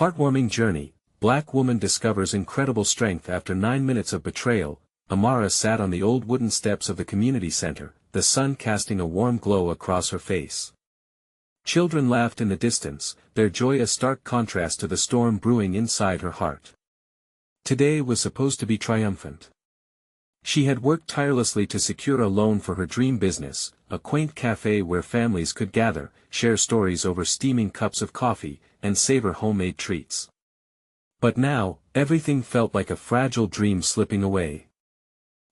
Heartwarming journey. Black woman discovers incredible strength after 9 minutes of betrayal. Amara sat on the old wooden steps of the community center, the sun casting a warm glow across her face. Children laughed in the distance, their joy a stark contrast to the storm brewing inside her heart. Today was supposed to be triumphant. She had worked tirelessly to secure a loan for her dream business, a quaint cafe where families could gather, share stories over steaming cups of coffee, and savor homemade treats. But now, everything felt like a fragile dream slipping away.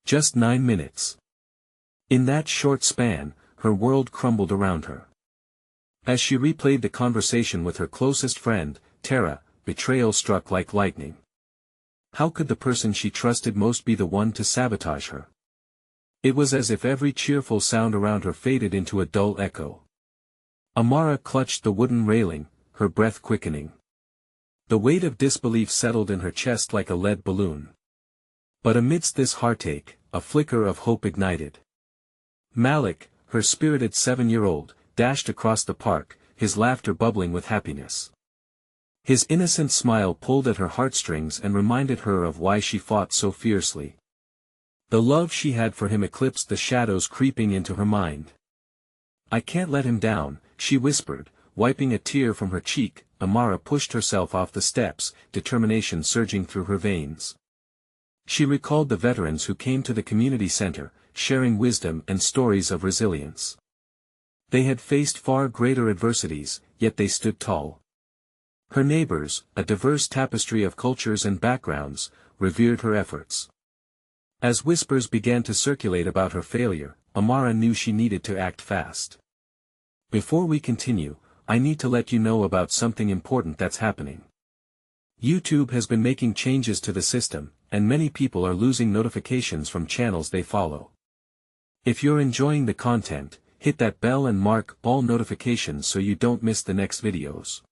Just 9 minutes. In that short span, her world crumbled around her. As she replayed the conversation with her closest friend, Tara, betrayal struck like lightning. How could the person she trusted most be the one to sabotage her? It was as if every cheerful sound around her faded into a dull echo. Amara clutched the wooden railing, her breath quickening. The weight of disbelief settled in her chest like a lead balloon. But amidst this heartache, a flicker of hope ignited. Malik, her spirited 7-year-old, dashed across the park, his laughter bubbling with happiness. His innocent smile pulled at her heartstrings and reminded her of why she fought so fiercely. The love she had for him eclipsed the shadows creeping into her mind. "I can't let him down," she whispered, wiping a tear from her cheek. Amara pushed herself off the steps, determination surging through her veins. She recalled the veterans who came to the community center, sharing wisdom and stories of resilience. They had faced far greater adversities, yet they stood tall. Her neighbors, a diverse tapestry of cultures and backgrounds, revered her efforts. As whispers began to circulate about her failure, Amara knew she needed to act fast. "Before we continue, I need to let you know about something important that's happening. YouTube has been making changes to the system, and many people are losing notifications from channels they follow. If you're enjoying the content, hit that bell and mark all notifications so you don't miss the next videos.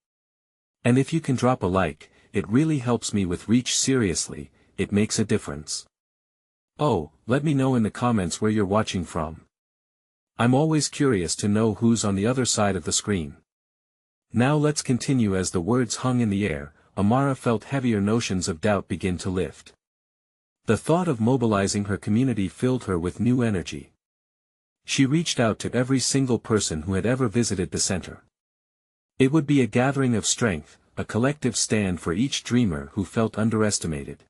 And if you can drop a like, it really helps me with reach. Seriously, it makes a difference. Oh, let me know in the comments where you're watching from. I'm always curious to know who's on the other side of the screen." Now let's continue. As the words hung in the air, Amara felt heavier notions of doubt begin to lift. The thought of mobilizing her community filled her with new energy. She reached out to every single person who had ever visited the center. It would be a gathering of strength, a collective stand for each dreamer who felt underestimated.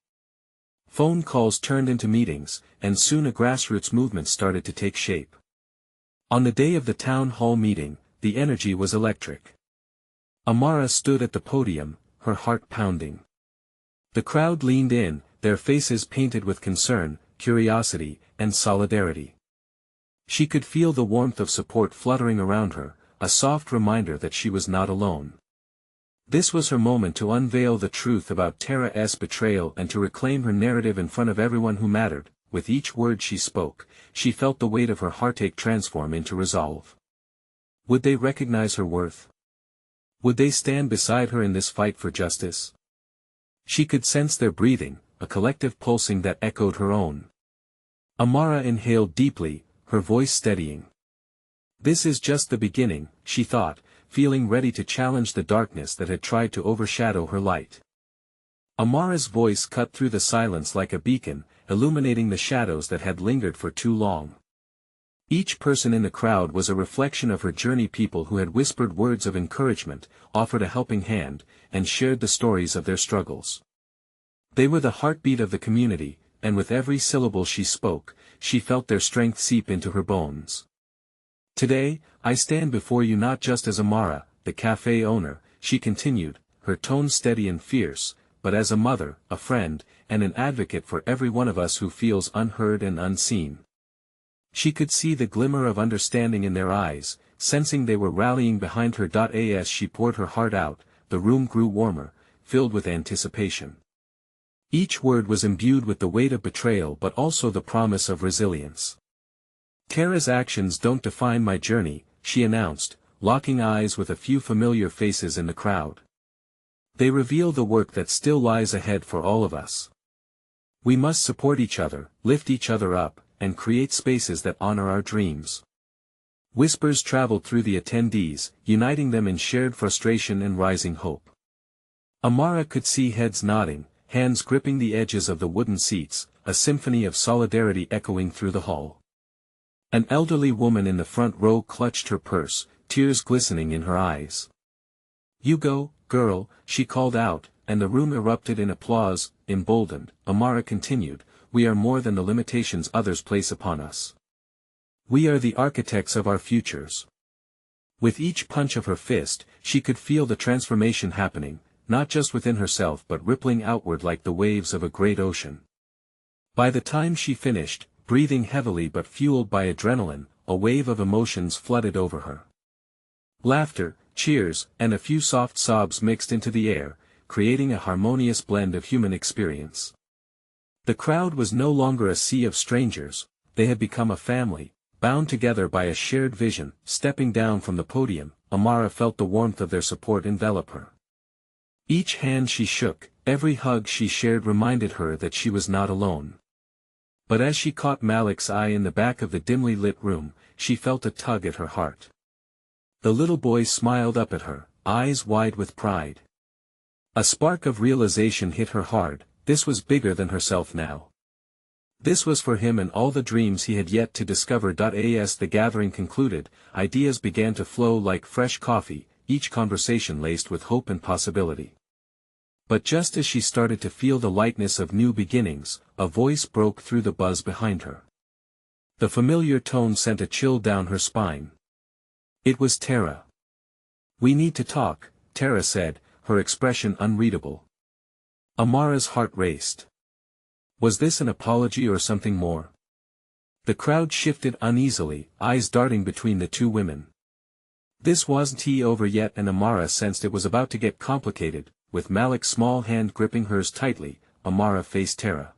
Phone calls turned into meetings, and soon a grassroots movement started to take shape. On the day of the town hall meeting, the energy was electric. Amara stood at the podium, her heart pounding. The crowd leaned in, their faces painted with concern, curiosity, and solidarity. She could feel the warmth of support fluttering around her, a soft reminder that she was not alone. This was her moment to unveil the truth about Tara's betrayal and to reclaim her narrative in front of everyone who mattered. With each word she spoke, she felt the weight of her heartache transform into resolve. Would they recognize her worth? Would they stand beside her in this fight for justice? She could sense their breathing, a collective pulsing that echoed her own. Amara inhaled deeply, her voice steadying. This is just the beginning, she thought, feeling ready to challenge the darkness that had tried to overshadow her light. Amara's voice cut through the silence like a beacon, illuminating the shadows that had lingered for too long. Each person in the crowd was a reflection of her journey, people who had whispered words of encouragement, offered a helping hand, and shared the stories of their struggles. They were the heartbeat of the community, and with every syllable she spoke, she felt their strength seep into her bones. "Today, I stand before you not just as Amara, the cafe owner," she continued, her tone steady and fierce, "but as a mother, a friend, and an advocate for every one of us who feels unheard and unseen." She could see the glimmer of understanding in their eyes, sensing they were rallying behind her. As she poured her heart out, the room grew warmer, filled with anticipation. Each word was imbued with the weight of betrayal but also the promise of resilience. "Tara's actions don't define my journey," she announced, locking eyes with a few familiar faces in the crowd. "They reveal the work that still lies ahead for all of us. We must support each other, lift each other up, and create spaces that honor our dreams." Whispers traveled through the attendees, uniting them in shared frustration and rising hope. Amara could see heads nodding, hands gripping the edges of the wooden seats, a symphony of solidarity echoing through the hall. An elderly woman in the front row clutched her purse, tears glistening in her eyes. "You go, girl," she called out, and the room erupted in applause. Emboldened, Amara continued, "We are more than the limitations others place upon us. We are the architects of our futures." With each punch of her fist, she could feel the transformation happening, not just within herself but rippling outward like the waves of a great ocean. By the time she finished, breathing heavily but fueled by adrenaline, a wave of emotions flooded over her. Laughter, cheers, and a few soft sobs mixed into the air, creating a harmonious blend of human experience. The crowd was no longer a sea of strangers, they had become a family, bound together by a shared vision. Stepping down from the podium, Amara felt the warmth of their support envelop her. Each hand she shook, every hug she shared reminded her that she was not alone. But as she caught Malik's eye in the back of the dimly lit room, she felt a tug at her heart. The little boy smiled up at her, eyes wide with pride. A spark of realization hit her hard. This was bigger than herself now. This was for him and all the dreams he had yet to discover. As the gathering concluded, ideas began to flow like fresh coffee, each conversation laced with hope and possibility. But just as she started to feel the lightness of new beginnings, a voice broke through the buzz behind her. The familiar tone sent a chill down her spine. It was Tara. "We need to talk," Tara said, her expression unreadable. Amara's heart raced. Was this an apology or something more? The crowd shifted uneasily, eyes darting between the two women. This wasn't over yet, and Amara sensed it was about to get complicated. With Malik's small hand gripping hers tightly, Amara faced Tara.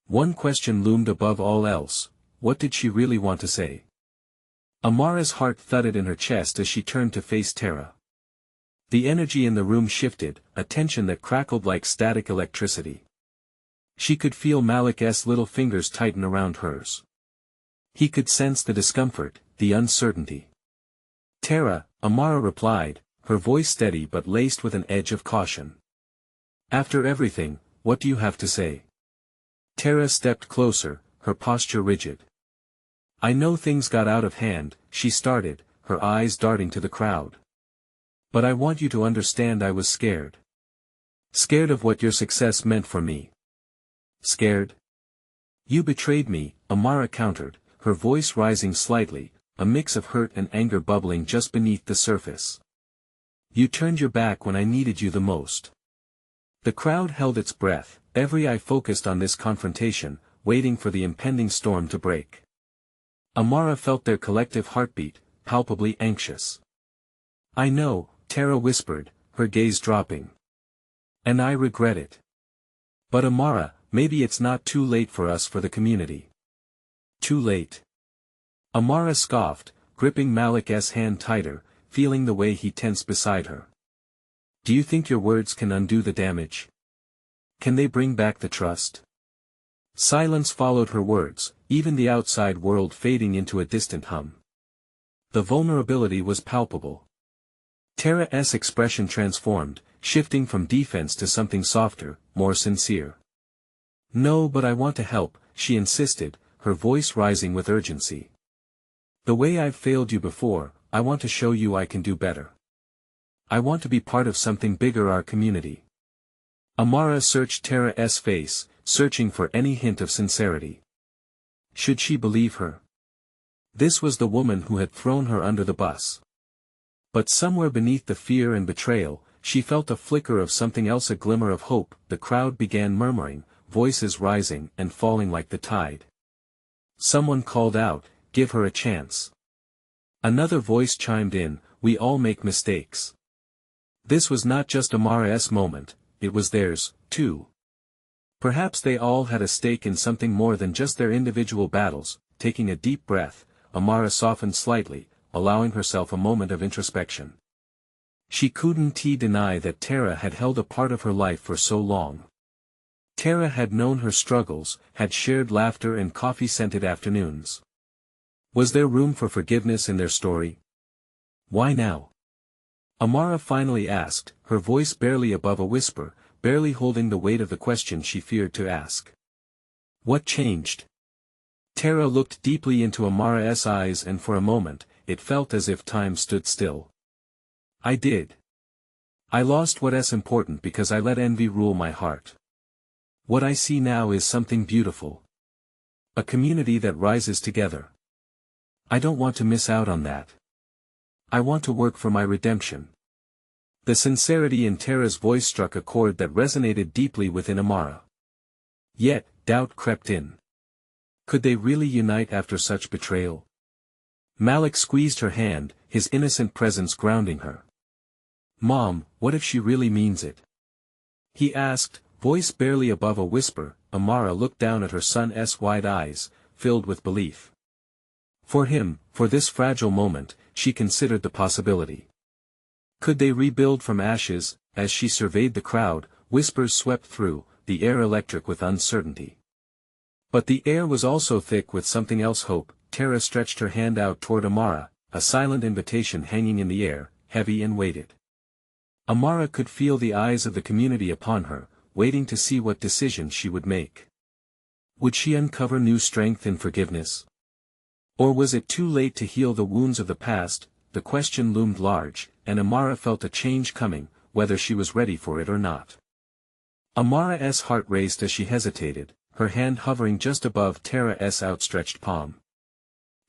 One question loomed above all else: what did she really want to say? Amara's heart thudded in her chest as she turned to face Tara. The energy in the room shifted, a tension that crackled like static electricity. She could feel Malik's little fingers tighten around hers. He could sense the discomfort, the uncertainty. "Tara," Amara replied, her voice steady but laced with an edge of caution. "After everything, what do you have to say?" Tara stepped closer, her posture rigid. "I know things got out of hand," she started, her eyes darting to the crowd. "But I want you to understand I was scared. Scared of what your success meant for me." "Scared? You betrayed me," Amara countered, her voice rising slightly, a mix of hurt and anger bubbling just beneath the surface. "You turned your back when I needed you the most." The crowd held its breath, every eye focused on this confrontation, waiting for the impending storm to break. Amara felt their collective heartbeat, palpably anxious. "I know," Tara whispered, her gaze dropping. "And I regret it. But Amara, maybe it's not too late for us, for the community." "Too late?" Amara scoffed, gripping Malik's hand tighter, feeling the way he tensed beside her. "Do you think your words can undo the damage? Can they bring back the trust?" Silence followed her words, even the outside world fading into a distant hum. The vulnerability was palpable. Tara's expression transformed, shifting from defense to something softer, more sincere. "No, but I want to help," she insisted, her voice rising with urgency. "The way I've failed you before, I want to show you I can do better. I want to be part of something bigger, our community." Amara searched Tara's face, searching for any hint of sincerity. Should she believe her? This was the woman who had thrown her under the bus. But somewhere beneath the fear and betrayal, she felt a flicker of something else, a glimmer of hope. The crowd began murmuring, voices rising and falling like the tide. Someone called out, "Give her a chance." Another voice chimed in, "We all make mistakes." This was not just Amara's moment, it was theirs, too. Perhaps they all had a stake in something more than just their individual battles. Taking a deep breath, Amara softened slightly, allowing herself a moment of introspection. She couldn't deny that Tara had held a part of her life for so long. Tara had known her struggles, had shared laughter and coffee-scented afternoons. Was there room for forgiveness in their story? Why now? Amara finally asked, her voice barely above a whisper, barely holding the weight of the question she feared to ask. What changed? Tara looked deeply into Amara's eyes, and for a moment, it felt as if time stood still. I did. I lost what's important because I let envy rule my heart. What I see now is something beautiful. A community that rises together. I don't want to miss out on that. I want to work for my redemption. The sincerity in Tara's voice struck a chord that resonated deeply within Amara. Yet, doubt crept in. Could they really unite after such betrayal? Malik squeezed her hand, his innocent presence grounding her. Mom, what if she really means it? He asked, voice barely above a whisper. Amara looked down at her son's wide eyes, filled with belief. For him, for this fragile moment, she considered the possibility. Could they rebuild from ashes? As she surveyed the crowd, whispers swept through, the air electric with uncertainty. But the air was also thick with something else, hope. Tara stretched her hand out toward Amara, a silent invitation hanging in the air, heavy and weighted. Amara could feel the eyes of the community upon her, waiting to see what decision she would make. Would she uncover new strength in forgiveness? Or was it too late to heal the wounds of the past? The question loomed large, and Amara felt a change coming, whether she was ready for it or not. Amara's heart raced as she hesitated, her hand hovering just above Tara's outstretched palm.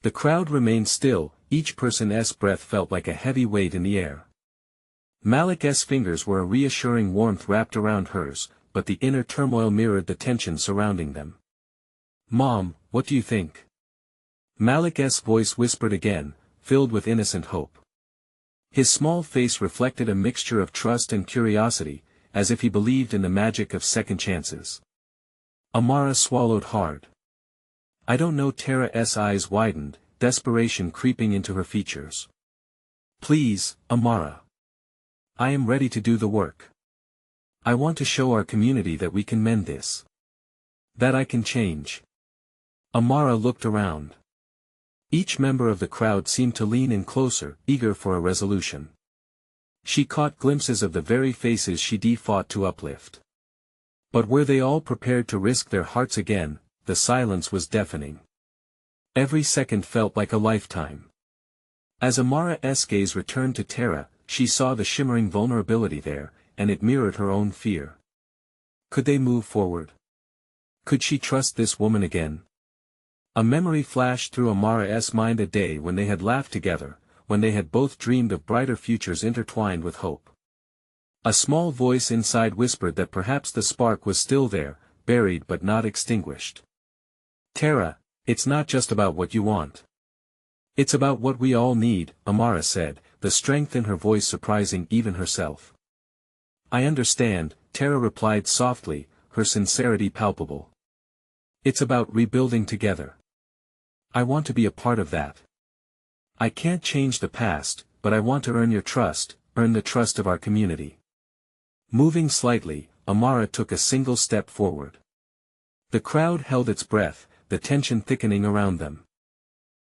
The crowd remained still, each person's breath felt like a heavy weight in the air. Malik's fingers were a reassuring warmth wrapped around hers, but the inner turmoil mirrored the tension surrounding them. Mom, what do you think? Malik's voice whispered again, filled with innocent hope. His small face reflected a mixture of trust and curiosity, as if he believed in the magic of second chances. Amara swallowed hard. I don't know. Tara's eyes widened, desperation creeping into her features. Please, Amara. I am ready to do the work. I want to show our community that we can mend this. That I can change. Amara looked around. Each member of the crowd seemed to lean in closer, eager for a resolution. She caught glimpses of the very faces she fought to uplift. But were they all prepared to risk their hearts again? The silence was deafening. Every second felt like a lifetime. As Amara's gaze returned to Tara, she saw the shimmering vulnerability there, and it mirrored her own fear. Could they move forward? Could she trust this woman again? A memory flashed through Amara's mind, a day when they had laughed together, when they had both dreamed of brighter futures intertwined with hope. A small voice inside whispered that perhaps the spark was still there, buried but not extinguished. Tara, it's not just about what you want. It's about what we all need, Amara said, the strength in her voice surprising even herself. I understand, Tara replied softly, her sincerity palpable. It's about rebuilding together. I want to be a part of that. I can't change the past, but I want to earn your trust, earn the trust of our community. Moving slightly, Amara took a single step forward. The crowd held its breath, the tension thickening around them.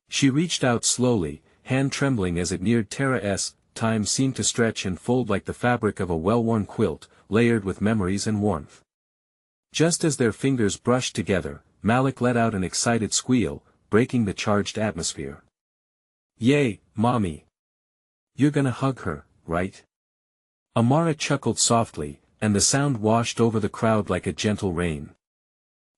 She reached out slowly, hand trembling as it neared Tara's. Time seemed to stretch and fold like the fabric of a well-worn quilt, layered with memories and warmth. Just as their fingers brushed together, Malik let out an excited squeal, breaking the charged atmosphere. Yay, Mommy! You're gonna hug her, right? Amara chuckled softly, and the sound washed over the crowd like a gentle rain.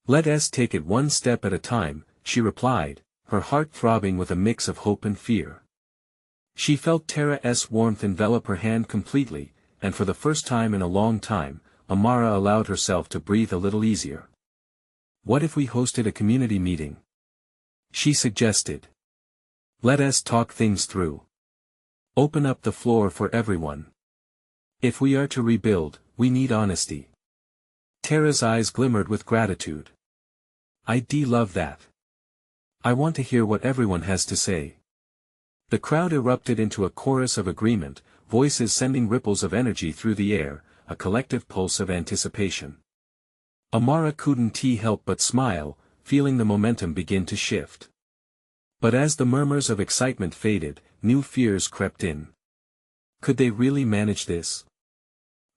Let's take it one step at a time, she replied, her heart throbbing with a mix of hope and fear. She felt Tara's warmth envelop her hand completely, and for the first time in a long time, Amara allowed herself to breathe a little easier. What if we hosted a community meeting? She suggested. Let us talk things through. Open up the floor for everyone. If we are to rebuild, we need honesty. Tara's eyes glimmered with gratitude. I love that. I want to hear what everyone has to say. The crowd erupted into a chorus of agreement, voices sending ripples of energy through the air, a collective pulse of anticipation. Amara couldn't help but smile, feeling the momentum begin to shift. But as the murmurs of excitement faded, new fears crept in. Could they really manage this?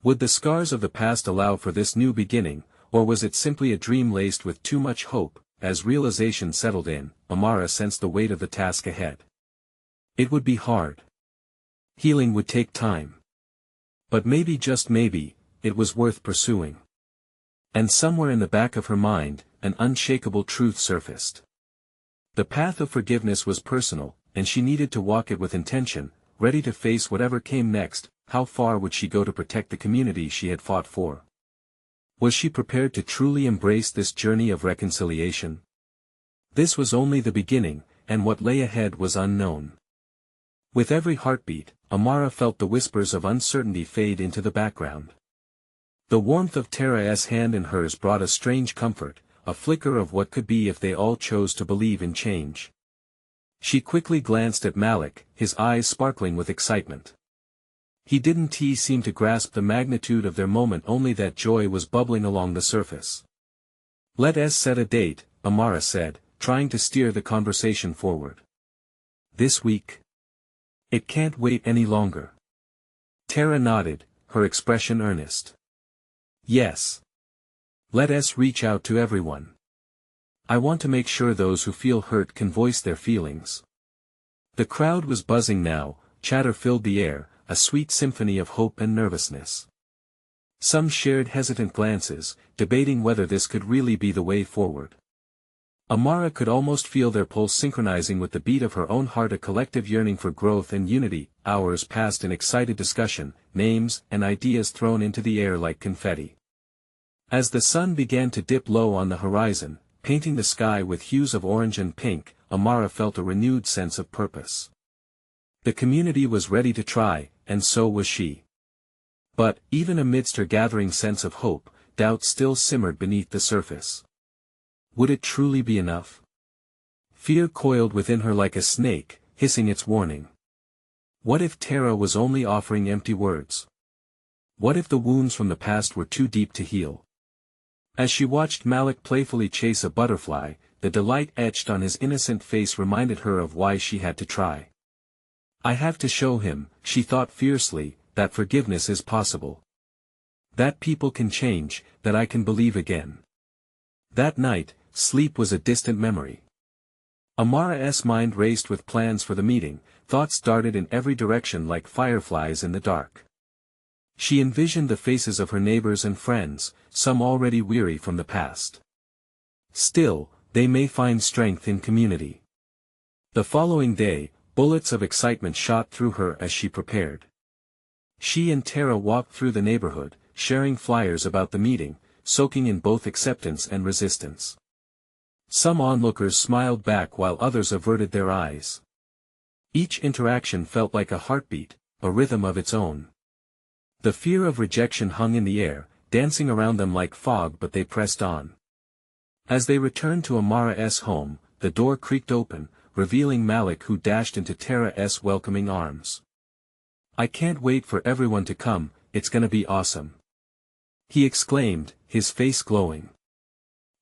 Would the scars of the past allow for this new beginning, or was it simply a dream laced with too much hope? As realization settled in, Amara sensed the weight of the task ahead. It would be hard. Healing would take time. But maybe, just maybe, it was worth pursuing. And somewhere in the back of her mind, an unshakable truth surfaced. The path of forgiveness was personal, and she needed to walk it with intention, ready to face whatever came next. How far would she go to protect the community she had fought for? Was she prepared to truly embrace this journey of reconciliation? This was only the beginning, and what lay ahead was unknown. With every heartbeat, Amara felt the whispers of uncertainty fade into the background. The warmth of Tara's hand in hers brought a strange comfort, a flicker of what could be if they all chose to believe in change. She quickly glanced at Malik, his eyes sparkling with excitement. He didn't seem to grasp the magnitude of their moment, only that joy was bubbling along the surface. "Let us set a date," Amara said, trying to steer the conversation forward. "This week? It can't wait any longer." Tara nodded, her expression earnest. "Yes. Let us reach out to everyone. I want to make sure those who feel hurt can voice their feelings." The crowd was buzzing now, chatter filled the air, a sweet symphony of hope and nervousness. Some shared hesitant glances, debating whether this could really be the way forward. Amara could almost feel their pulse synchronizing with the beat of her own heart, a collective yearning for growth and unity. Hours passed in excited discussion, names and ideas thrown into the air like confetti. As the sun began to dip low on the horizon, painting the sky with hues of orange and pink, Amara felt a renewed sense of purpose. The community was ready to try, and so was she. But, even amidst her gathering sense of hope, doubt still simmered beneath the surface. Would it truly be enough? Fear coiled within her like a snake, hissing its warning. What if Tara was only offering empty words? What if the wounds from the past were too deep to heal? As she watched Malik playfully chase a butterfly, the delight etched on his innocent face reminded her of why she had to try. "I have to show him," she thought fiercely, "that forgiveness is possible. That people can change, that I can believe again." That night, sleep was a distant memory. Amara's mind raced with plans for the meeting, thoughts darted in every direction like fireflies in the dark. She envisioned the faces of her neighbors and friends, some already weary from the past. Still, they may find strength in community. The following day, bullets of excitement shot through her as she prepared. She and Tara walked through the neighborhood, sharing flyers about the meeting, soaking in both acceptance and resistance. Some onlookers smiled back while others averted their eyes. Each interaction felt like a heartbeat, a rhythm of its own. The fear of rejection hung in the air, dancing around them like fog, but they pressed on. As they returned to Amara's home, the door creaked open, revealing Malik, who dashed into Tara's welcoming arms. "I can't wait for everyone to come, it's gonna be awesome," he exclaimed, his face glowing.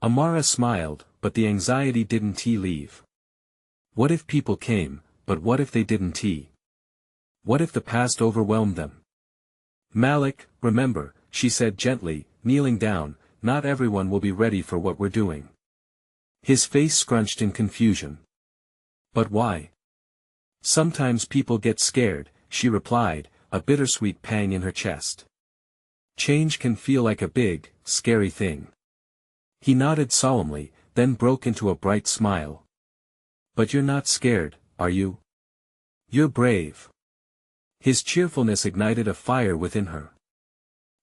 Amara smiled, but the anxiety didn't leave. What if people came, but what if they didn't? What if the past overwhelmed them? "Malik, remember," she said gently, kneeling down, "not everyone will be ready for what we're doing." His face scrunched in confusion. "But why?" "Sometimes people get scared," she replied, a bittersweet pang in her chest. "Change can feel like a big, scary thing." He nodded solemnly, then broke into a bright smile. "But you're not scared, are you? You're brave." His cheerfulness ignited a fire within her.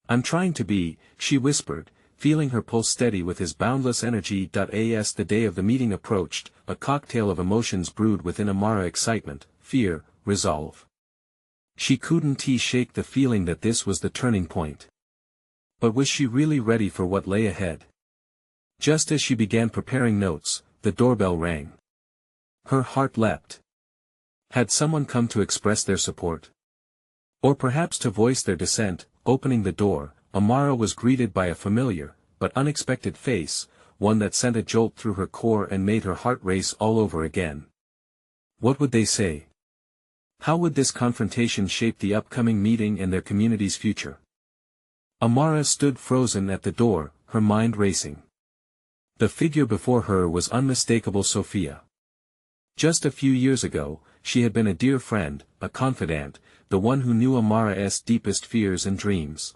"I'm trying to be," she whispered, feeling her pulse steady with his boundless energy. As the day of the meeting approached, a cocktail of emotions brewed within Amara: excitement, fear, resolve. She couldn't shake the feeling that this was the turning point. But was she really ready for what lay ahead? Just as she began preparing notes, the doorbell rang. Her heart leapt. Had someone come to express their support? Or perhaps to voice their dissent? Opening the door, Amara was greeted by a familiar, but unexpected face, one that sent a jolt through her core and made her heart race all over again. What would they say? How would this confrontation shape the upcoming meeting and their community's future? Amara stood frozen at the door, her mind racing. The figure before her was unmistakable Sophia. Just a few years ago, she had been a dear friend, a confidant, the one who knew Amara's deepest fears and dreams.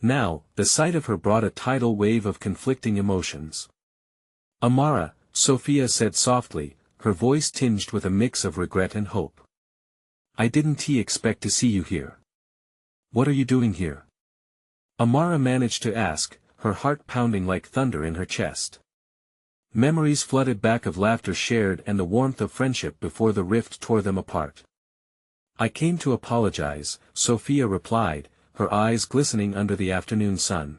Now, the sight of her brought a tidal wave of conflicting emotions. "Amara," Sophia said softly, her voice tinged with a mix of regret and hope. "I didn't expect to see you here. What are you doing here?" Amara managed to ask, her heart pounding like thunder in her chest. Memories flooded back of laughter shared and the warmth of friendship before the rift tore them apart. "I came to apologize," Sophia replied, her eyes glistening under the afternoon sun.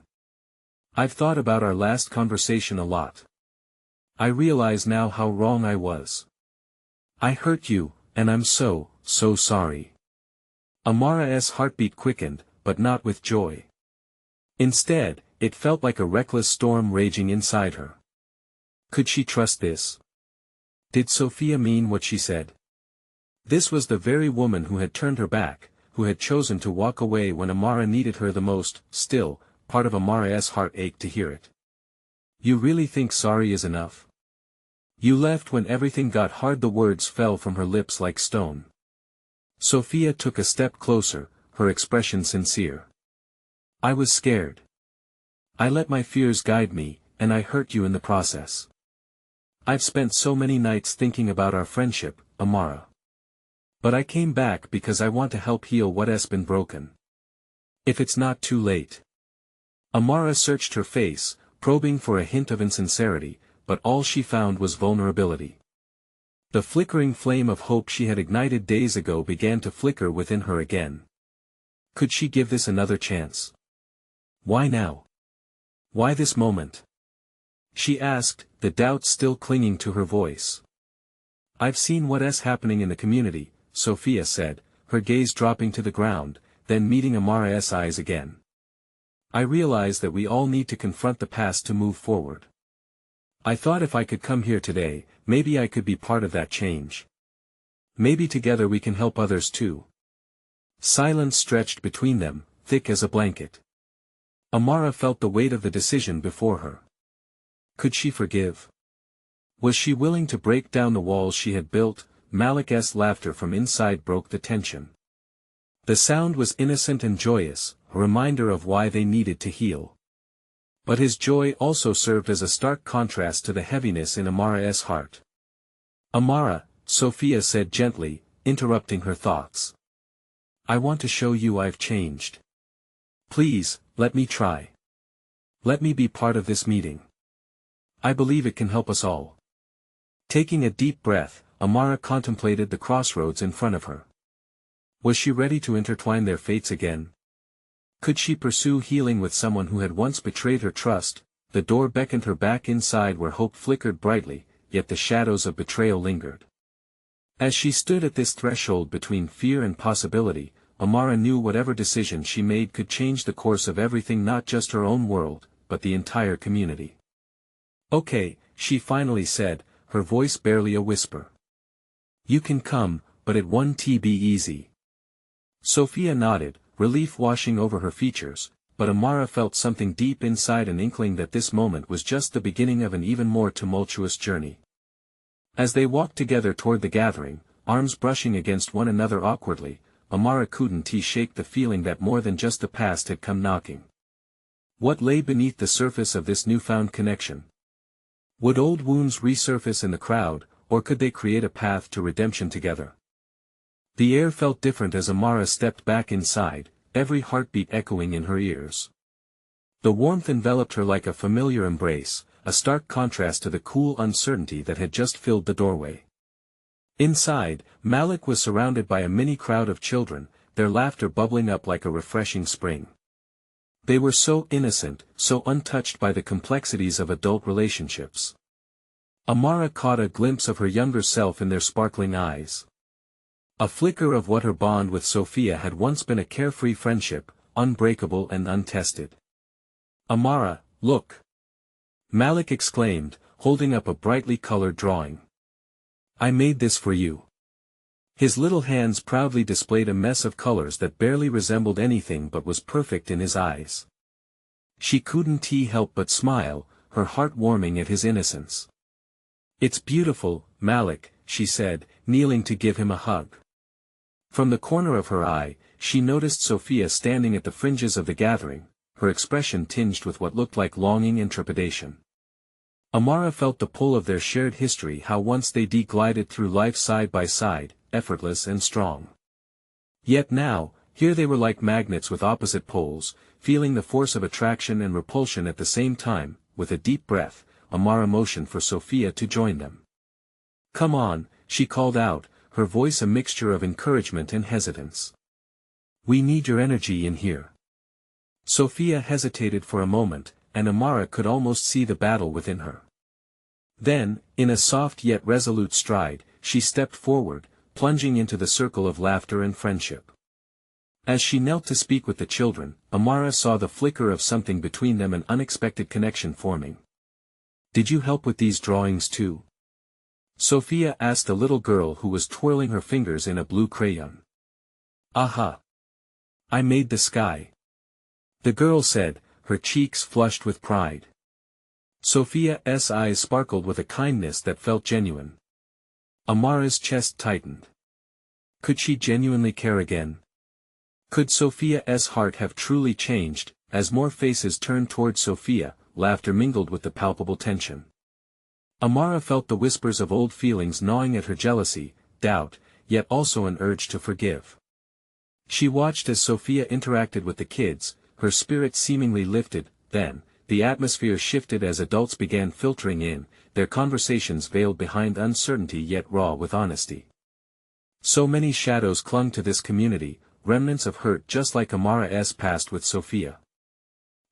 "I've thought about our last conversation a lot. I realize now how wrong I was. I hurt you, and I'm so sorry." Amara's heartbeat quickened, but not with joy. Instead, it felt like a reckless storm raging inside her. Could she trust this? Did Sophia mean what she said? This was the very woman who had turned her back, who had chosen to walk away when Amara needed her the most. Still, part of Amara's heart ached to hear it. "You really think sorry is enough? You left when everything got hard." The words fell from her lips like stone. Sophia took a step closer, her expression sincere. "I was scared. I let my fears guide me, and I hurt you in the process. I've spent so many nights thinking about our friendship, Amara. But I came back because I want to help heal what has been broken. If it's not too late." Amara searched her face, probing for a hint of insincerity, but all she found was vulnerability. The flickering flame of hope she had ignited days ago began to flicker within her again. Could she give this another chance? Why now? Why this moment? She asked, the doubt still clinging to her voice. "I've seen what's happening in the community," Sophia said, her gaze dropping to the ground, then meeting Amara's eyes again. "I realize that we all need to confront the past to move forward. I thought if I could come here today, maybe I could be part of that change. Maybe together we can help others too." Silence stretched between them, thick as a blanket. Amara felt the weight of the decision before her. Could she forgive? Was she willing to break down the walls she had built? Malik's laughter from inside broke the tension. The sound was innocent and joyous, a reminder of why they needed to heal. But his joy also served as a stark contrast to the heaviness in Amara's heart. "Amara," Sophia said gently, interrupting her thoughts. "I want to show you I've changed. Please, let me try. Let me be part of this meeting. I believe it can help us all." Taking a deep breath, Amara contemplated the crossroads in front of her. Was she ready to intertwine their fates again? Could she pursue healing with someone who had once betrayed her trust? The door beckoned her back inside where hope flickered brightly, yet the shadows of betrayal lingered. As she stood at this threshold between fear and possibility, Amara knew whatever decision she made could change the course of everything, not just her own world, but the entire community. "Okay," she finally said, her voice barely a whisper. "You can come, but it won't be easy." Sophia nodded, relief washing over her features, but Amara felt something deep inside, an inkling that this moment was just the beginning of an even more tumultuous journey. As they walked together toward the gathering, arms brushing against one another awkwardly, Amara couldn't shake the feeling that more than just the past had come knocking. What lay beneath the surface of this newfound connection? Would old wounds resurface in the crowd, or could they create a path to redemption together? The air felt different as Amara stepped back inside, every heartbeat echoing in her ears. The warmth enveloped her like a familiar embrace, a stark contrast to the cool uncertainty that had just filled the doorway. Inside, Malik was surrounded by a mini crowd of children, their laughter bubbling up like a refreshing spring. They were so innocent, so untouched by the complexities of adult relationships. Amara caught a glimpse of her younger self in their sparkling eyes. A flicker of what her bond with Sophia had once been, a carefree friendship, unbreakable and untested. "Amara, look!" Malik exclaimed, holding up a brightly colored drawing. "I made this for you. His little hands proudly displayed a mess of colors that barely resembled anything but was perfect in his eyes. She couldn't help but smile, her heart warming at his innocence. "It's beautiful, Malik," she said, kneeling to give him a hug. From the corner of her eye, she noticed Sophia standing at the fringes of the gathering, her expression tinged with what looked like longing and trepidation. Amara felt the pull of their shared history, how once they glided through life side by side, effortless and strong. Yet now, here they were like magnets with opposite poles, feeling the force of attraction and repulsion at the same time. With a deep breath, Amara motioned for Sophia to join them. "Come on," she called out, her voice a mixture of encouragement and hesitance. "We need your energy in here." Sophia hesitated for a moment, and Amara could almost see the battle within her. Then, in a soft yet resolute stride, she stepped forward, plunging into the circle of laughter and friendship. As she knelt to speak with the children, Amara saw the flicker of something between them, an unexpected connection forming. "Did you help with these drawings too?" Sophia asked the little girl who was twirling her fingers in a blue crayon. "Aha! I made the sky," the girl said, her cheeks flushed with pride. Sophia's eyes sparkled with a kindness that felt genuine. Amara's chest tightened. Could she genuinely care again? Could Sophia's heart have truly changed? As more faces turned toward Sophia, laughter mingled with the palpable tension. Amara felt the whispers of old feelings gnawing at her, jealousy, doubt, yet also an urge to forgive. She watched as Sophia interacted with the kids, her spirit seemingly lifted. Then, the atmosphere shifted as adults began filtering in, their conversations veiled behind uncertainty yet raw with honesty. So many shadows clung to this community, remnants of hurt just like Amara's past with Sophia.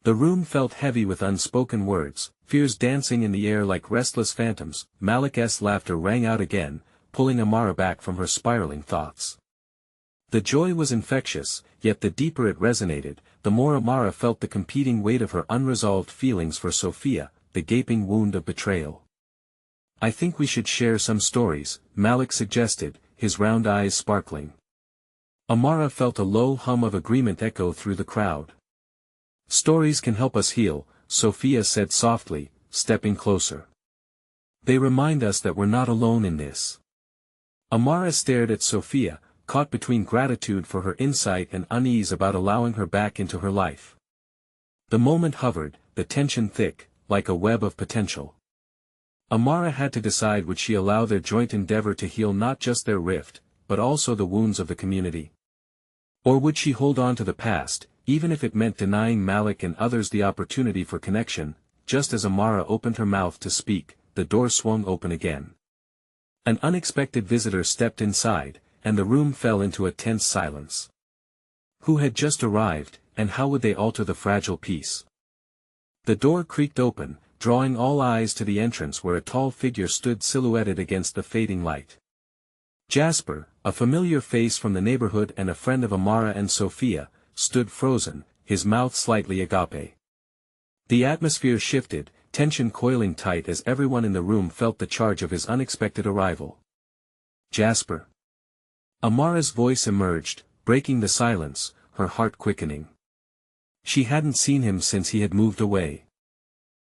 The room felt heavy with unspoken words, fears dancing in the air like restless phantoms. Malik's laughter rang out again, pulling Amara back from her spiraling thoughts. The joy was infectious, yet the deeper it resonated, the more Amara felt the competing weight of her unresolved feelings for Sophia, the gaping wound of betrayal. "I think we should share some stories," Malik suggested, his round eyes sparkling. Amara felt a low hum of agreement echo through the crowd. "Stories can help us heal," Sophia said softly, stepping closer. "They remind us that we're not alone in this." Amara stared at Sophia, caught between gratitude for her insight and unease about allowing her back into her life. The moment hovered, the tension thick, like a web of potential. Amara had to decide, would she allow their joint endeavor to heal not just their rift, but also the wounds of the community? Or would she hold on to the past, even if it meant denying Malik and others the opportunity for connection? Just as Amara opened her mouth to speak, the door swung open again. An unexpected visitor stepped inside, and the room fell into a tense silence. Who had just arrived, and how would they alter the fragile peace? The door creaked open, drawing all eyes to the entrance where a tall figure stood silhouetted against the fading light. Jasper, a familiar face from the neighborhood and a friend of Amara and Sophia, stood frozen, his mouth slightly agape. The atmosphere shifted, tension coiling tight as everyone in the room felt the charge of his unexpected arrival. "Jasper." Amara's voice emerged, breaking the silence, her heart quickening. She hadn't seen him since he had moved away.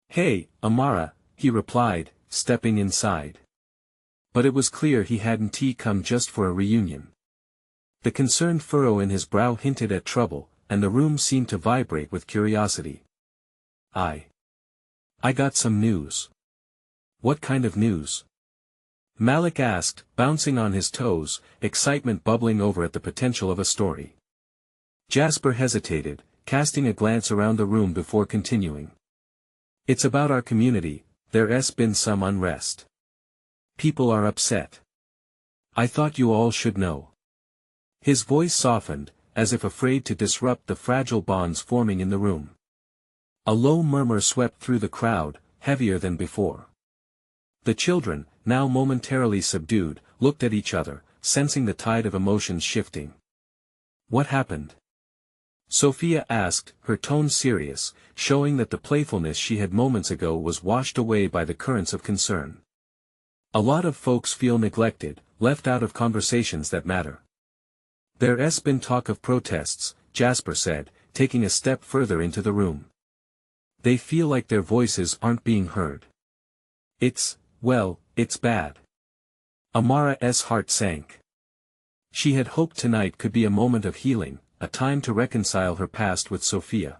"Hey, Amara," he replied, stepping inside. But it was clear he hadn't come just for a reunion. The concerned furrow in his brow hinted at trouble, and the room seemed to vibrate with curiosity. I got some news." "What kind of news?" Malik asked, bouncing on his toes, excitement bubbling over at the potential of a story. Jasper hesitated, casting a glance around the room before continuing. "It's about our community. There's been some unrest. People are upset. I thought you all should know." His voice softened, as if afraid to disrupt the fragile bonds forming in the room. A low murmur swept through the crowd, heavier than before. The children, now momentarily subdued, looked at each other, sensing the tide of emotions shifting. "What happened?" Sophia asked, her tone serious, showing that the playfulness she had moments ago was washed away by the currents of concern. "A lot of folks feel neglected," left out of conversations that matter. There's been talk of protests, Jasper said, taking a step further into the room. They feel like their voices aren't being heard. It's bad. Amara's heart sank. She had hoped tonight could be a moment of healing, a time to reconcile her past with Sophia.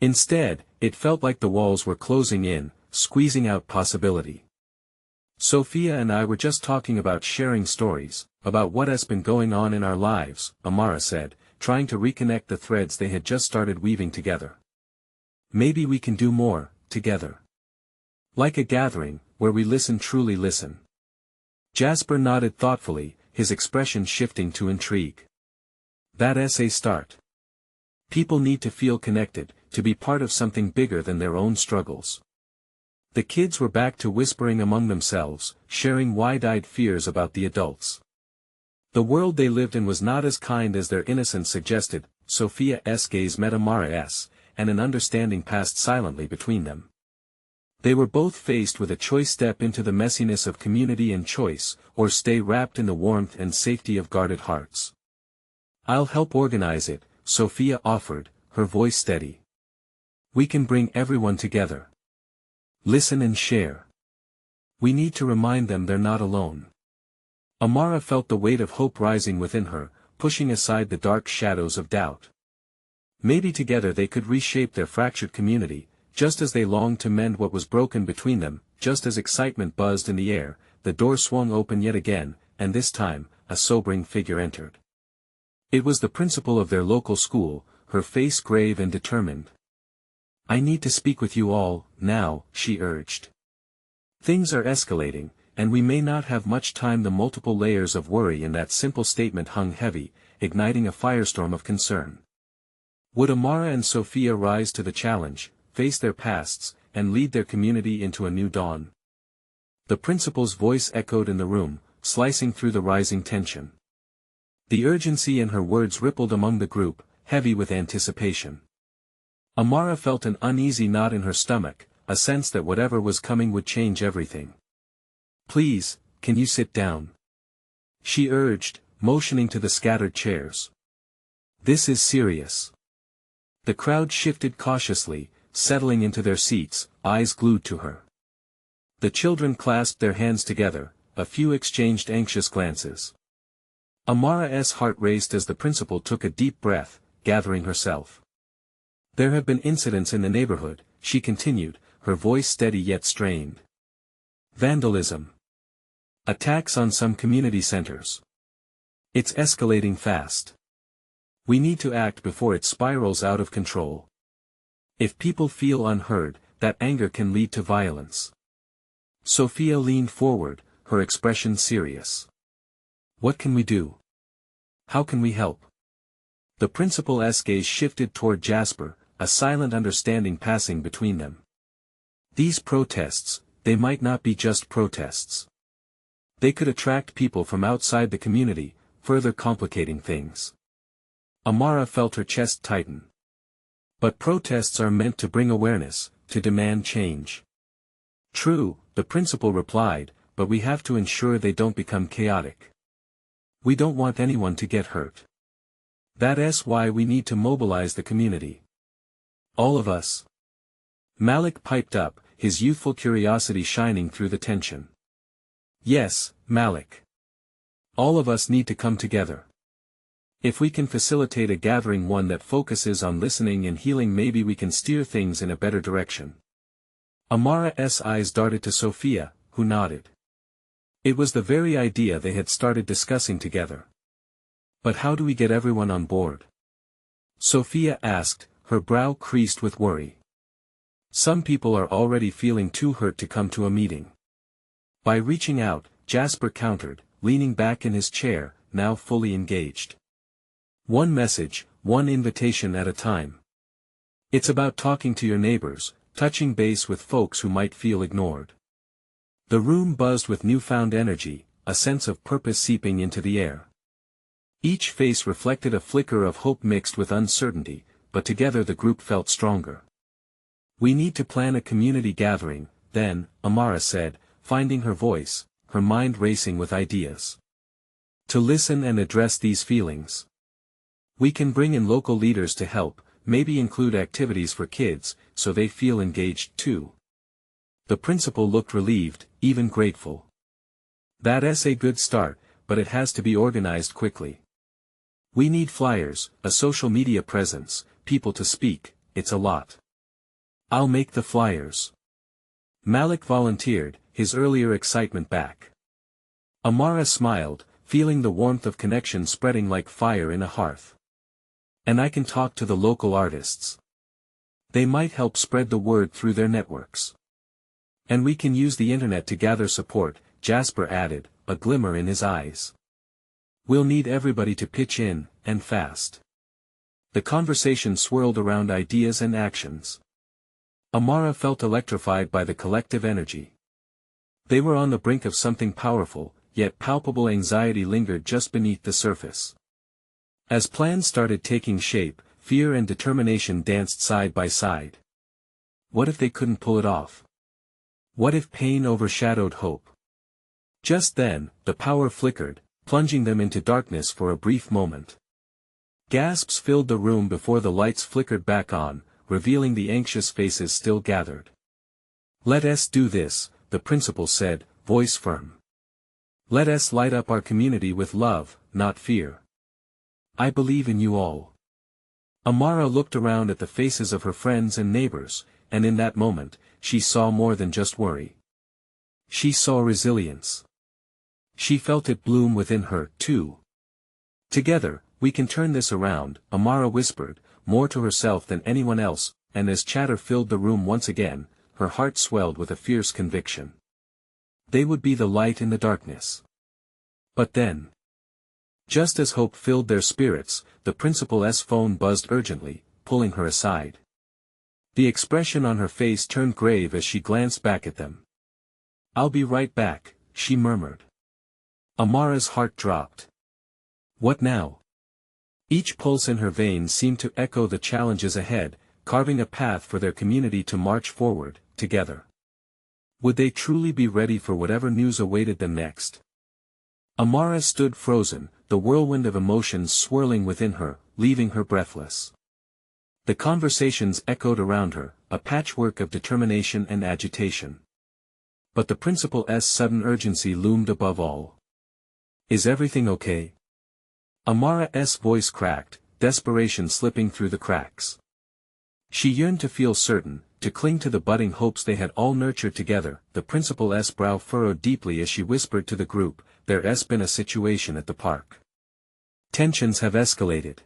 Instead, it felt like the walls were closing in, squeezing out possibility. Sophia and I were just talking about sharing stories, about what has been going on in our lives, Amara said, trying to reconnect the threads they had just started weaving together. Maybe we can do more, together. Like a gathering, where we truly listen. Jasper nodded thoughtfully, his expression shifting to intrigue. That's a start. People need to feel connected, to be part of something bigger than their own struggles. The kids were back to whispering among themselves, sharing wide-eyed fears about the adults. The world they lived in was not as kind as their innocence suggested. Sophia's gaze met Amara's, and an understanding passed silently between them. They were both faced with a choice: step into the messiness of community and choice, or stay wrapped in the warmth and safety of guarded hearts. I'll help organize it, Sophia offered, her voice steady. We can bring everyone together. Listen and share. We need to remind them they're not alone. Amara felt the weight of hope rising within her, pushing aside the dark shadows of doubt. Maybe together they could reshape their fractured community, just as they longed to mend what was broken between them. Just as excitement buzzed in the air, the door swung open yet again, and this time, a sobering figure entered. It was the principal of their local school, her face grave and determined. I need to speak with you all, now, she urged. Things are escalating, and we may not have much time. The multiple layers of worry in that simple statement hung heavy, igniting a firestorm of concern. Would Amara and Sophia rise to the challenge, face their pasts, and lead their community into a new dawn? The principal's voice echoed in the room, slicing through the rising tension. The urgency in her words rippled among the group, heavy with anticipation. Amara felt an uneasy knot in her stomach, a sense that whatever was coming would change everything. Please, can you sit down? She urged, motioning to the scattered chairs. This is serious. The crowd shifted cautiously, settling into their seats, eyes glued to her. The children clasped their hands together, a few exchanged anxious glances. Amara's heart raced as the principal took a deep breath, gathering herself. There have been incidents in the neighborhood, she continued, her voice steady yet strained. Vandalism. Attacks on some community centers. It's escalating fast. We need to act before it spirals out of control. If people feel unheard, that anger can lead to violence. Sophia leaned forward, her expression serious. What can we do? How can we help? The principal's gaze shifted toward Jasper, a silent understanding passing between them. These protests, they might not be just protests. They could attract people from outside the community, further complicating things. Amara felt her chest tighten. But protests are meant to bring awareness, to demand change. True, the principal replied, but we have to ensure they don't become chaotic. We don't want anyone to get hurt. That's why we need to mobilize the community. All of us. Malik piped up, his youthful curiosity shining through the tension. Yes, Malik. All of us need to come together. If we can facilitate a gathering, one that focuses on listening and healing, maybe we can steer things in a better direction. Amara's eyes darted to Sophia, who nodded. It was the very idea they had started discussing together. But how do we get everyone on board? Sophia asked, her brow creased with worry. Some people are already feeling too hurt to come to a meeting. By reaching out, Jasper countered, leaning back in his chair, now fully engaged. One message, one invitation at a time. It's about talking to your neighbors, touching base with folks who might feel ignored. The room buzzed with newfound energy, a sense of purpose seeping into the air. Each face reflected a flicker of hope mixed with uncertainty, but together the group felt stronger. We need to plan a community gathering, then, Amara said, finding her voice, her mind racing with ideas. To listen and address these feelings. We can bring in local leaders to help, maybe include activities for kids, so they feel engaged too. The principal looked relieved, even grateful. That's a good start, but it has to be organized quickly. We need flyers, a social media presence, people to speak, it's a lot. I'll make the flyers. Malik volunteered, his earlier excitement back. Amara smiled, feeling the warmth of connection spreading like fire in a hearth. And I can talk to the local artists. They might help spread the word through their networks. And we can use the internet to gather support, Jasper added, a glimmer in his eyes. We'll need everybody to pitch in, and fast. The conversation swirled around ideas and actions. Amara felt electrified by the collective energy. They were on the brink of something powerful, yet palpable anxiety lingered just beneath the surface. As plans started taking shape, fear and determination danced side by side. What if they couldn't pull it off? What if pain overshadowed hope? Just then, the power flickered, plunging them into darkness for a brief moment. Gasps filled the room before the lights flickered back on, revealing the anxious faces still gathered. "Let us do this," the principal said, voice firm. "Let us light up our community with love, not fear. I believe in you all." Amara looked around at the faces of her friends and neighbors, and in that moment, she saw more than just worry. She saw resilience. She felt it bloom within her, too. "Together, we can turn this around," Amara whispered, more to herself than anyone else, and as chatter filled the room once again, her heart swelled with a fierce conviction. They would be the light in the darkness. But then, just as hope filled their spirits, the principal's phone buzzed urgently, pulling her aside. The expression on her face turned grave as she glanced back at them. "I'll be right back," she murmured. Amara's heart dropped. What now? Each pulse in her veins seemed to echo the challenges ahead, carving a path for their community to march forward, together. Would they truly be ready for whatever news awaited them next? Amara stood frozen, the whirlwind of emotions swirling within her, leaving her breathless. The conversations echoed around her, a patchwork of determination and agitation. But the principal's sudden urgency loomed above all. "Is everything okay?" Amara's voice cracked, desperation slipping through the cracks. She yearned to feel certain, to cling to the budding hopes they had all nurtured together. The principal's brow furrowed deeply as she whispered to the group, "There's been a situation at the park. Tensions have escalated.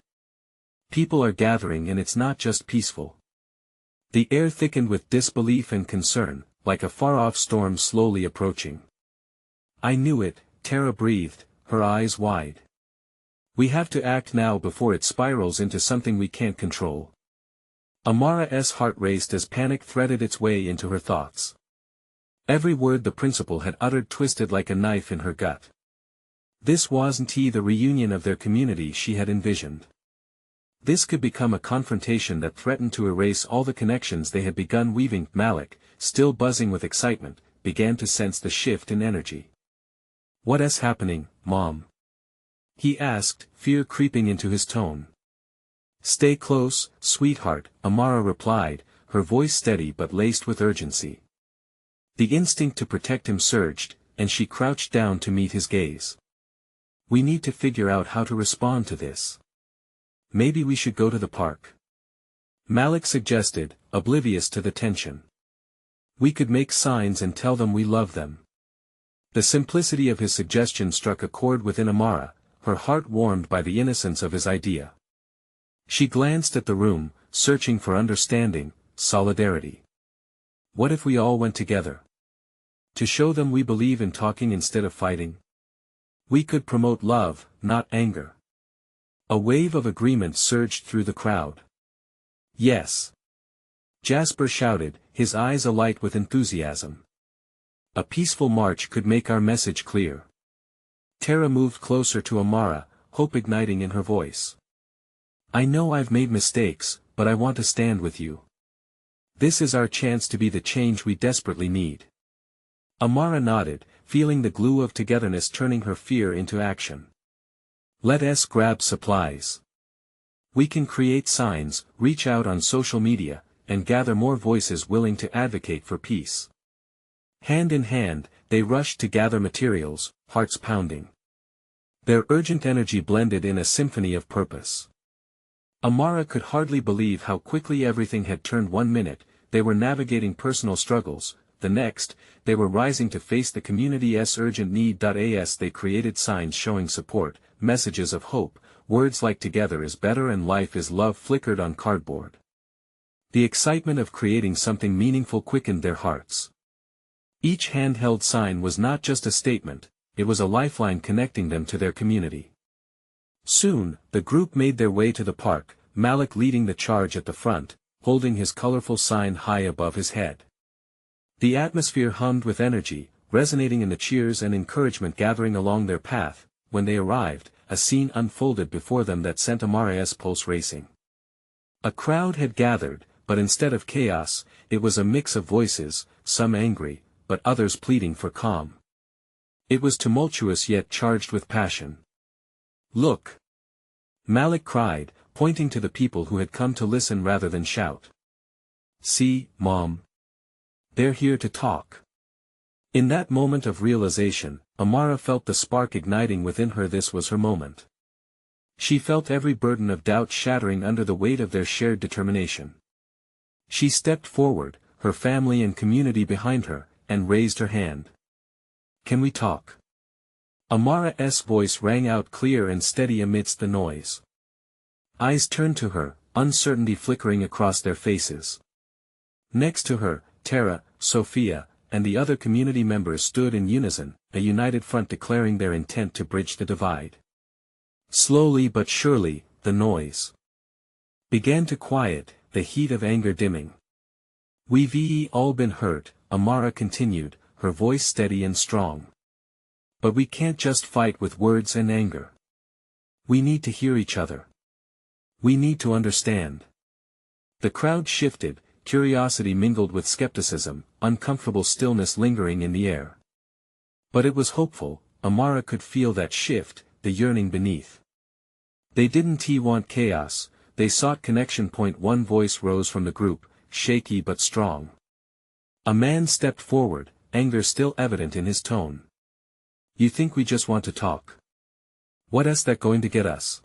People are gathering and it's not just peaceful." The air thickened with disbelief and concern, like a far-off storm slowly approaching. "I knew it," Tara breathed, her eyes wide. "We have to act now before it spirals into something we can't control." Amara's heart raced as panic threaded its way into her thoughts. Every word the principal had uttered twisted like a knife in her gut. This wasn't the reunion of their community she had envisioned. This could become a confrontation that threatened to erase all the connections they had begun weaving. Malik, still buzzing with excitement, began to sense the shift in energy. "What's happening, Mom?" he asked, fear creeping into his tone. "Stay close, sweetheart," Amara replied, her voice steady but laced with urgency. The instinct to protect him surged, and she crouched down to meet his gaze. "We need to figure out how to respond to this. Maybe we should go to the park," Malik suggested, oblivious to the tension. "We could make signs and tell them we love them." The simplicity of his suggestion struck a chord within Amara, her heart warmed by the innocence of his idea. She glanced at the room, searching for understanding, solidarity. What if we all went together? To show them we believe in talking instead of fighting? We could promote love, not anger. A wave of agreement surged through the crowd. "Yes!" Jasper shouted, his eyes alight with enthusiasm. "A peaceful march could make our message clear." Tara moved closer to Amara, hope igniting in her voice. "I know I've made mistakes, but I want to stand with you. This is our chance to be the change we desperately need." Amara nodded, feeling the glue of togetherness turning her fear into action. Let us grab supplies. We can create signs, reach out on social media, and gather more voices willing to advocate for peace. Hand in hand, they rushed to gather materials, hearts pounding. Their urgent energy blended in a symphony of purpose. Amara could hardly believe how quickly everything had turned. 1 minute, they were navigating personal struggles, the next, they were rising to face the community's urgent need. As they created signs showing support, messages of hope, words like together is better and life is love flickered on cardboard. The excitement of creating something meaningful quickened their hearts. Each handheld sign was not just a statement, it was a lifeline connecting them to their community. Soon, the group made their way to the park, Malik leading the charge at the front, holding his colorful sign high above his head. The atmosphere hummed with energy, resonating in the cheers and encouragement gathering along their path. When they arrived, a scene unfolded before them that sent Amara's pulse racing. A crowd had gathered, but instead of chaos, it was a mix of voices, some angry, but others pleading for calm. It was tumultuous yet charged with passion. "Look!" Malik cried, pointing to the people who had come to listen rather than shout. "See, Mom. They're here to talk." In that moment of realization, Amara felt the spark igniting within her. This was her moment. She felt every burden of doubt shattering under the weight of their shared determination. She stepped forward, her family and community behind her, and raised her hand. "Can we talk?" Amara's voice rang out clear and steady amidst the noise. Eyes turned to her, uncertainty flickering across their faces. Next to her, Tara, Sophia, and the other community members stood in unison, a united front declaring their intent to bridge the divide. Slowly but surely, the noise began to quiet, the heat of anger dimming. "We've all been hurt," Amara continued, her voice steady and strong. "But we can't just fight with words and anger. We need to hear each other. We need to understand." The crowd shifted, curiosity mingled with skepticism, uncomfortable stillness lingering in the air. But it was hopeful. Amara could feel that shift, the yearning beneath. They didn't want chaos, they sought connection. One voice rose from the group, shaky but strong. A man stepped forward, anger still evident in his tone. "You think we just want to talk? What's that going to get us?"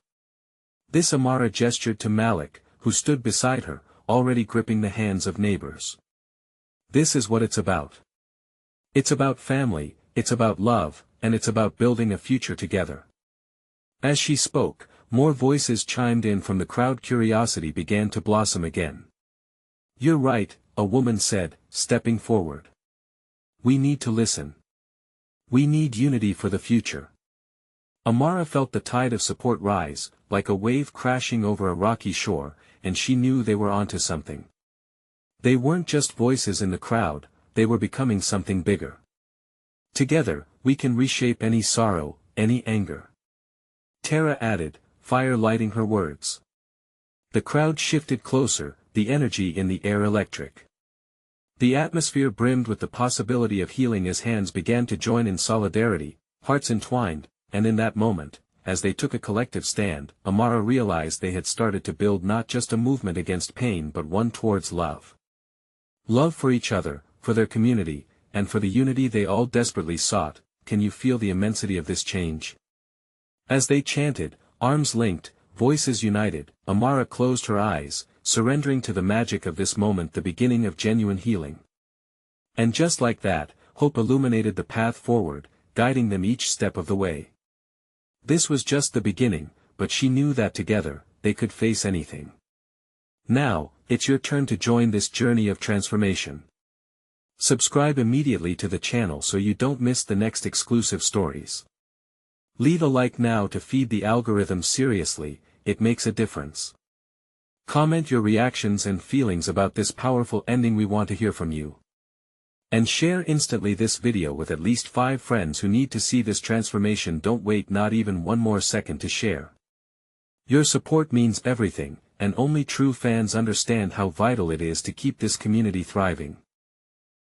This Amara gestured to Malik, who stood beside her, already gripping the hands of neighbors. "This is what it's about. It's about family, it's about love, and it's about building a future together." As she spoke, more voices chimed in from the crowd. Curiosity began to blossom again. "You're right," a woman said, stepping forward. "We need to listen. We need unity for the future." Amara felt the tide of support rise, like a wave crashing over a rocky shore, and she knew they were onto something. They weren't just voices in the crowd, they were becoming something bigger. "Together, we can reshape any sorrow, any anger," Tara added, fire lighting her words. The crowd shifted closer, the energy in the air electric. The atmosphere brimmed with the possibility of healing as hands began to join in solidarity, hearts entwined, and in that moment, as they took a collective stand, Amara realized they had started to build not just a movement against pain but one towards love. Love for each other, for their community, and for the unity they all desperately sought. Can you feel the immensity of this change? As they chanted, arms linked, voices united, Amara closed her eyes, surrendering to the magic of this moment, the beginning of genuine healing. And just like that, hope illuminated the path forward, guiding them each step of the way. This was just the beginning, but she knew that together, they could face anything. Now, it's your turn to join this journey of transformation. Subscribe immediately to the channel so you don't miss the next exclusive stories. Leave a like now to feed the algorithm. Seriously, it makes a difference. Comment your reactions and feelings about this powerful ending. We want to hear from you. And share instantly this video with at least 5 friends who need to see this transformation. Don't wait not even one more second to share. Your support means everything, and only true fans understand how vital it is to keep this community thriving.